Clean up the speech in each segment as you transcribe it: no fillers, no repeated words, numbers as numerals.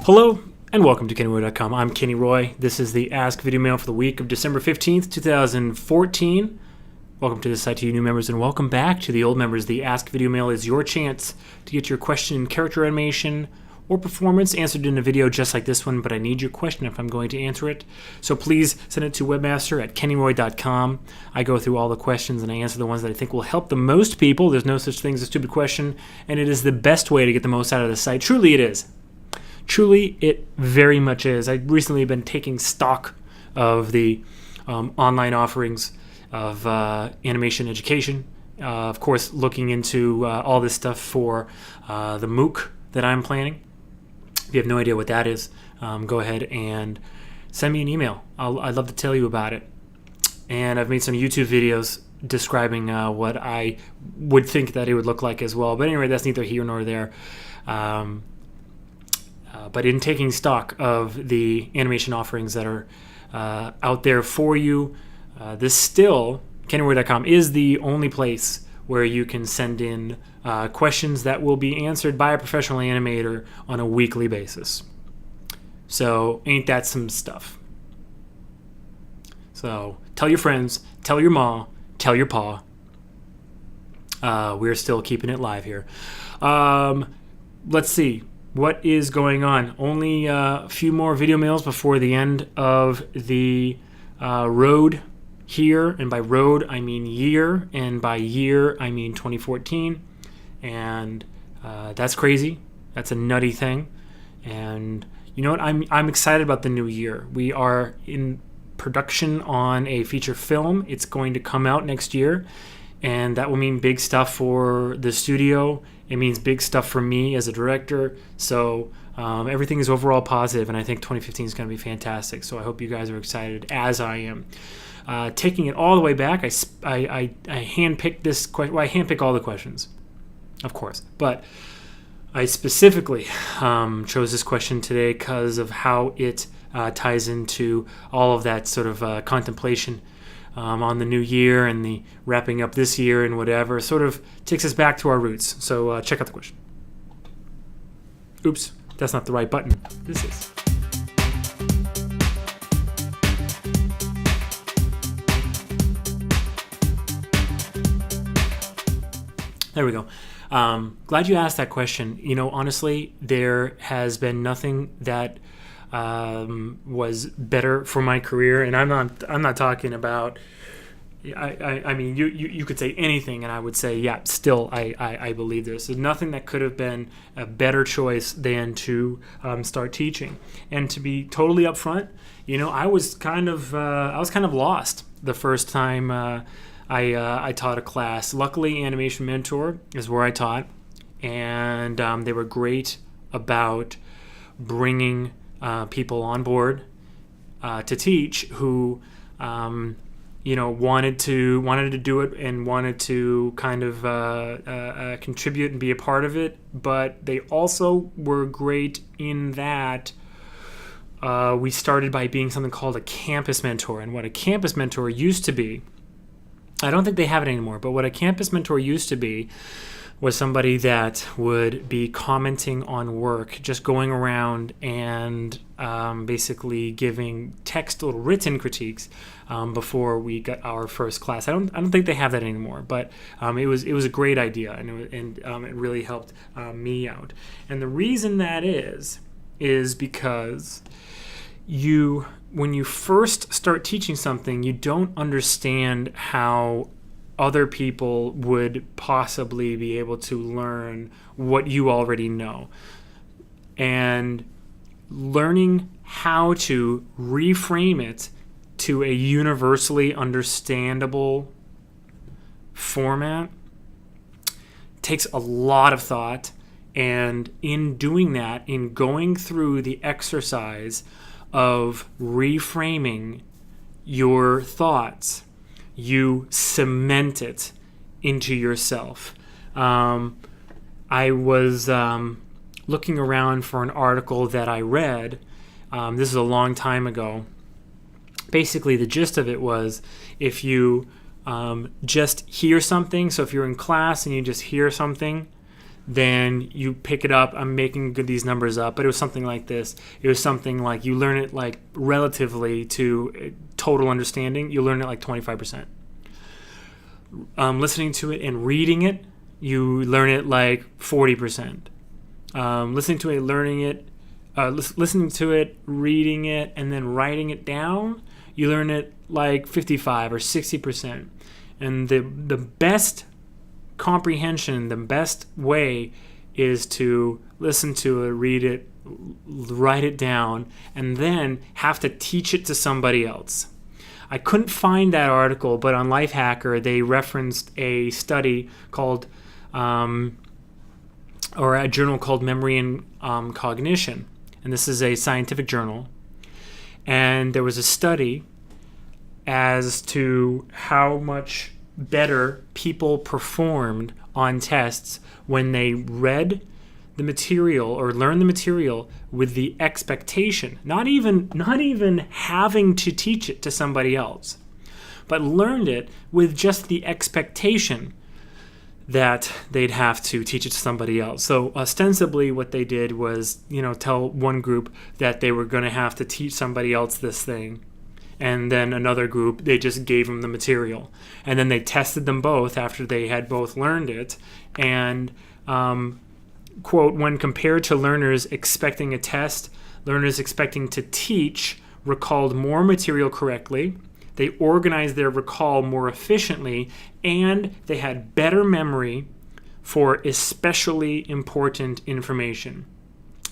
Hello and welcome to KennyRoy.com. I'm Kenny Roy. This is the Ask Video Mail for the week of December 15th, 2014. Welcome to the site to you new members, and welcome back to the old members. The Ask Video Mail is your chance to get your question in character animation or performance answered in a video just like this one, but I need your question if I'm going to answer it. So please send it to webmaster@kennyroy.com. I go through all the questions and I answer the ones that I think will help the most people. There's no such thing as a stupid question, and it is the best way to get the most out of the site. Truly it is. Truly, it very much is. I've recently been taking stock of the online offerings of animation education. Of course, looking into all this stuff for the MOOC that I'm planning. If you have no idea what that is, go ahead and send me an email. I'd love to tell you about it. And I've made some YouTube videos describing what I would think that it would look like as well. But anyway, that's neither here nor there. But in taking stock of the animation offerings that are out there for you, this still, KennyRoy.com, is the only place where you can send in questions that will be answered by a professional animator on a weekly basis. So ain't that some stuff? So tell your friends, tell your ma, tell your pa. We're still keeping it live here. Let's see. What is going on? Only a few more video mails before the end of the road here. And by road, I mean year. And by year, I mean 2014. And that's crazy. That's a nutty thing. And you know what? I'm excited about the new year. We are in production on a feature film. It's going to come out next year. And that will mean big stuff for the studio. It means big stuff for me as a director. So everything is overall positive, and I think 2015 is going to be fantastic. So I hope you guys are excited, as I am. Taking it all the way back, I handpicked this question. Well, I handpick all the questions, of course. But I specifically chose this question today because of how it ties into all of that sort of contemplation on the new year and the wrapping up this year and whatever. Sort of takes us back to our roots. So check out the question. Oops, that's not the right button. This is. There we go. Glad you asked that question. You know, honestly, there has been nothing that was better for my career, and I'm not talking about. I mean, you could say anything, and I would say, yeah, still, I believe this. There's nothing that could have been a better choice than to start teaching. And to be totally upfront, you know, I was kind of lost the first time I taught a class. Luckily, Animation Mentor is where I taught, and they were great about bringing people on board to teach who wanted to do it and wanted to kind of contribute and be a part of it. But they also were great in that we started by being something called a campus mentor. And what a campus mentor used to be, I don't think they have it anymore, but what a campus mentor used to be was somebody that would be commenting on work, just going around and basically giving text little written critiques before we got our first class. I don't think they have that anymore, but it was a great idea, and it really helped me out. And the reason that is because when you first start teaching something, you don't understand how other people would possibly be able to learn what you already know. And learning how to reframe it to a universally understandable format takes a lot of thought. And in doing that, in going through the exercise of reframing your thoughts, you cement it into yourself. I was looking around for an article that I read. This is a long time ago, basically the gist of it was, if you just hear something, so if you're in class and you just hear something, then you pick it up. I'm making these numbers up, but it was something like this. It was something like, you learn it like relatively to total understanding, you learn it like 25%. Listening to it and reading it, you learn it like 40%. Listening to it, listening to it, reading it, and then writing it down, you learn it like 55 or 60%. And the best comprehension, the best way is to listen to it, read it, write it down, and then have to teach it to somebody else. I couldn't find that article, but on Lifehacker they referenced a study called, or a journal called Memory and Cognition, and this is a scientific journal. And there was a study as to how much better people performed on tests when they read the material or learned the material with the expectation, not even having to teach it to somebody else, but learned it with just the expectation that they'd have to teach it to somebody else. So ostensibly what they did was, tell one group that they were going to have to teach somebody else this thing. And then another group, they just gave them the material. And then they tested them both after they had both learned it. And, quote, when compared to learners expecting a test, learners expecting to teach recalled more material correctly, they organized their recall more efficiently, and they had better memory for especially important information.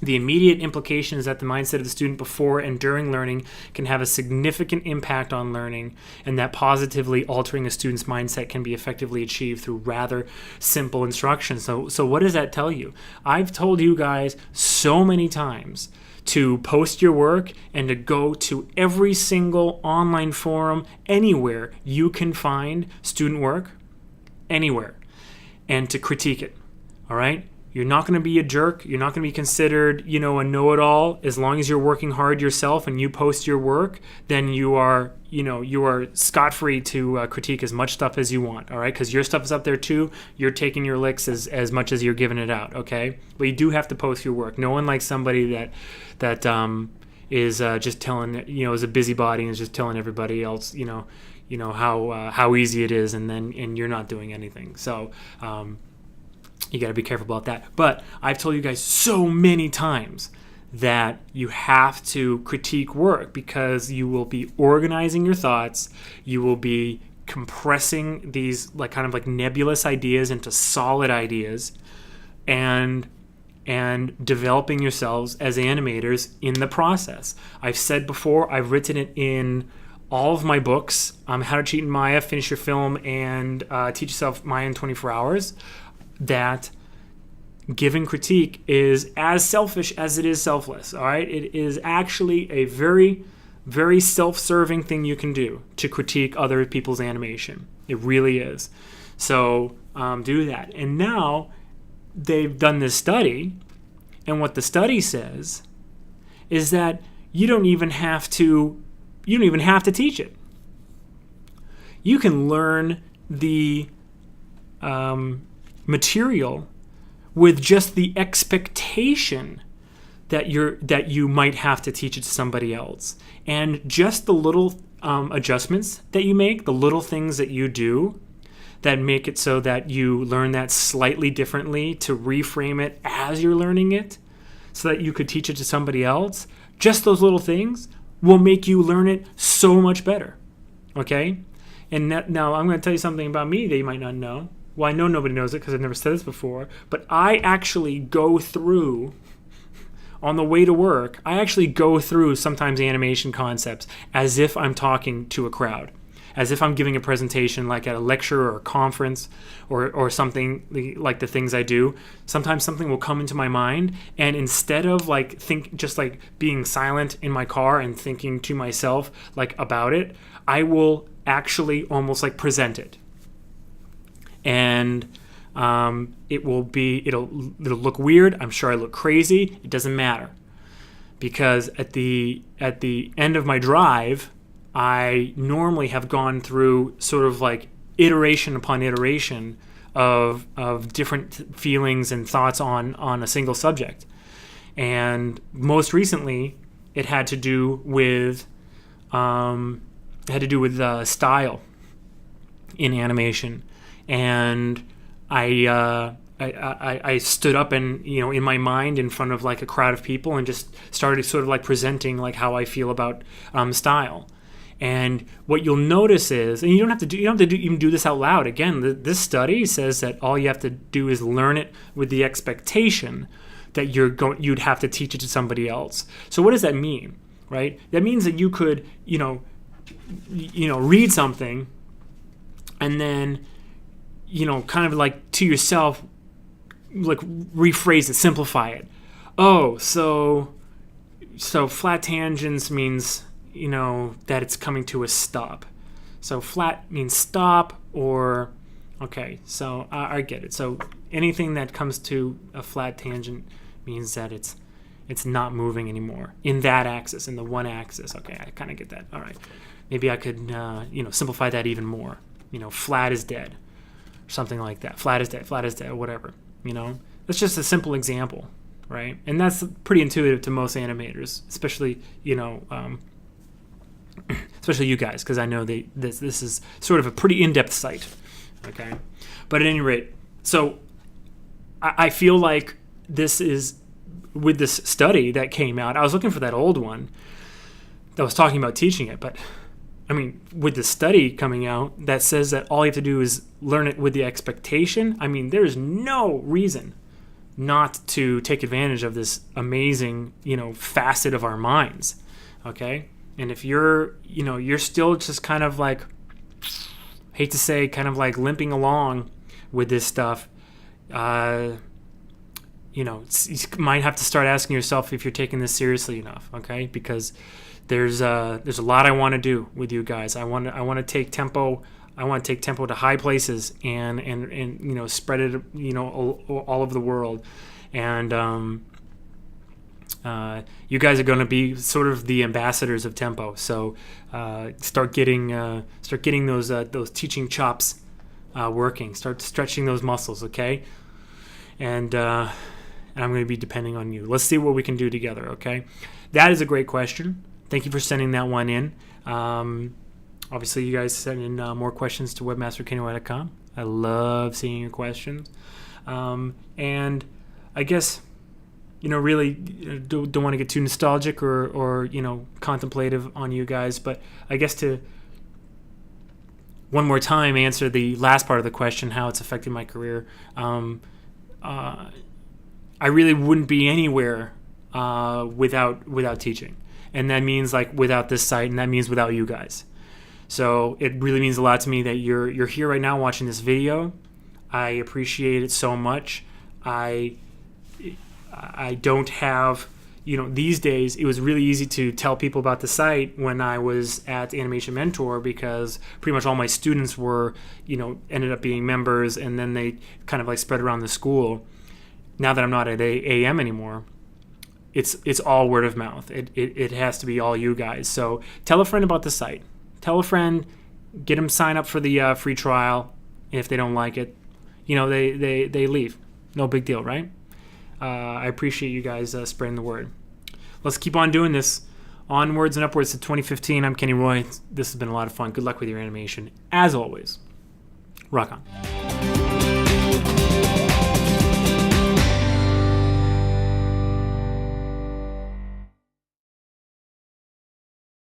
The immediate implication is that the mindset of the student before and during learning can have a significant impact on learning, and that positively altering a student's mindset can be effectively achieved through rather simple instructions. So what does that tell you? I've told you guys so many times to post your work and to go to every single online forum anywhere you can find student work, anywhere, and to critique it, all right? You're not going to be a jerk. You're not going to be considered, a know-it-all. As long as you're working hard yourself and you post your work, then you are scot-free to critique as much stuff as you want, all right? Because your stuff is up there too. You're taking your licks as much as you're giving it out, okay? But you do have to post your work. No one likes somebody that is just telling, is a busybody and is just telling everybody else, how easy it is, and you're not doing anything. So. You got to be careful about that. But I've told you guys so many times that you have to critique work, because you will be organizing your thoughts. You will be compressing these kind of nebulous ideas into solid ideas, and developing yourselves as animators in the process. I've said before, I've written it in all of my books, How to Cheat in Maya, Finish Your Film, and Teach Yourself Maya in 24 Hours. That giving critique is as selfish as it is selfless, all right? It is actually a very, very self-serving thing you can do to critique other people's animation. It really is. So do that. And now they've done this study, and what the study says is that you don't even have to teach it. You can learn the material with just the expectation that you might have to teach it to somebody else, and just the little adjustments that you make, the little things that you do that make it so that you learn that slightly differently, to reframe it as you're learning it so that you could teach it to somebody else. Just those little things will make you learn it so much better, okay? And now I'm going to tell you something about me that you might not know. Well, I know nobody knows it because I've never said this before, but I actually go through, on the way to work, I actually go through sometimes animation concepts as if I'm talking to a crowd, as if I'm giving a presentation like at a lecture or a conference or something like the things I do. Sometimes something will come into my mind, and instead of being silent in my car and thinking to myself about it, I will actually almost present it. And it'll look weird. I'm sure I look crazy. It doesn't matter, because at the end of my drive, I normally have gone through sort of like iteration upon iteration of different feelings and thoughts on a single subject. And most recently, it had to do with style in animation. And I stood up and, in my mind in front of like a crowd of people and just started sort of like presenting like how I feel about style. And what you'll notice is, and you don't have to even do this out loud. Again, this study says that all you have to do is learn it with the expectation that you'd have to teach it to somebody else. So what does that mean, right? That means that you could, read something and then, kind of like to yourself, like rephrase it, simplify it. Oh, so flat tangents means, that it's coming to a stop. So flat means stop, or okay, so I get it. So anything that comes to a flat tangent means that it's not moving anymore in that axis, in the one axis. Okay, I kind of get that. All right, maybe I could simplify that even more. Flat is dead, or something like that. Flat is dead, or whatever. That's just a simple example, right? And that's pretty intuitive to most animators, especially especially you guys, because I know this is sort of a pretty in-depth site, okay? But at any rate, so I feel like this is, with this study that came out, I was looking for that old one that was talking about teaching it, but I mean, with the study coming out that says that all you have to do is learn it with the expectation, I mean, there's no reason not to take advantage of this amazing, facet of our minds, okay? And if you're still just kind of like, hate to say, kind of like limping along with this stuff, you might have to start asking yourself if you're taking this seriously enough, okay? Because there's a lot I want to do with you guys. I want to take tempo. I want to take tempo to high places and spread it all over the world. And you guys are going to be sort of the ambassadors of tempo. So start getting those teaching chops working. Start stretching those muscles, okay? And I'm going to be depending on you. Let's see what we can do together, okay? That is a great question. Thank you for sending that one in. Obviously, you guys send in more questions to webmasterkenny.com. I love seeing your questions. And I guess, really don't want to get too nostalgic or contemplative on you guys, but I guess to one more time answer the last part of the question, how it's affected my career. I really wouldn't be anywhere without teaching. And that means like without this site, and that means without you guys. So it really means a lot to me that you're here right now watching this video. I appreciate it so much. I don't have, these days it was really easy to tell people about the site when I was at Animation Mentor, because pretty much all my students were, ended up being members, and then they kind of like spread around the school. Now that I'm not at AM anymore, it's all word of mouth. It has to be all you guys. So tell a friend about the site. Tell a friend, get them sign up for the free trial. If they don't like it, they leave. No big deal, right? I appreciate you guys spreading the word. Let's keep on doing this. Onwards and upwards to 2015. I'm Kenny Roy. This has been a lot of fun. Good luck with your animation. As always, rock on.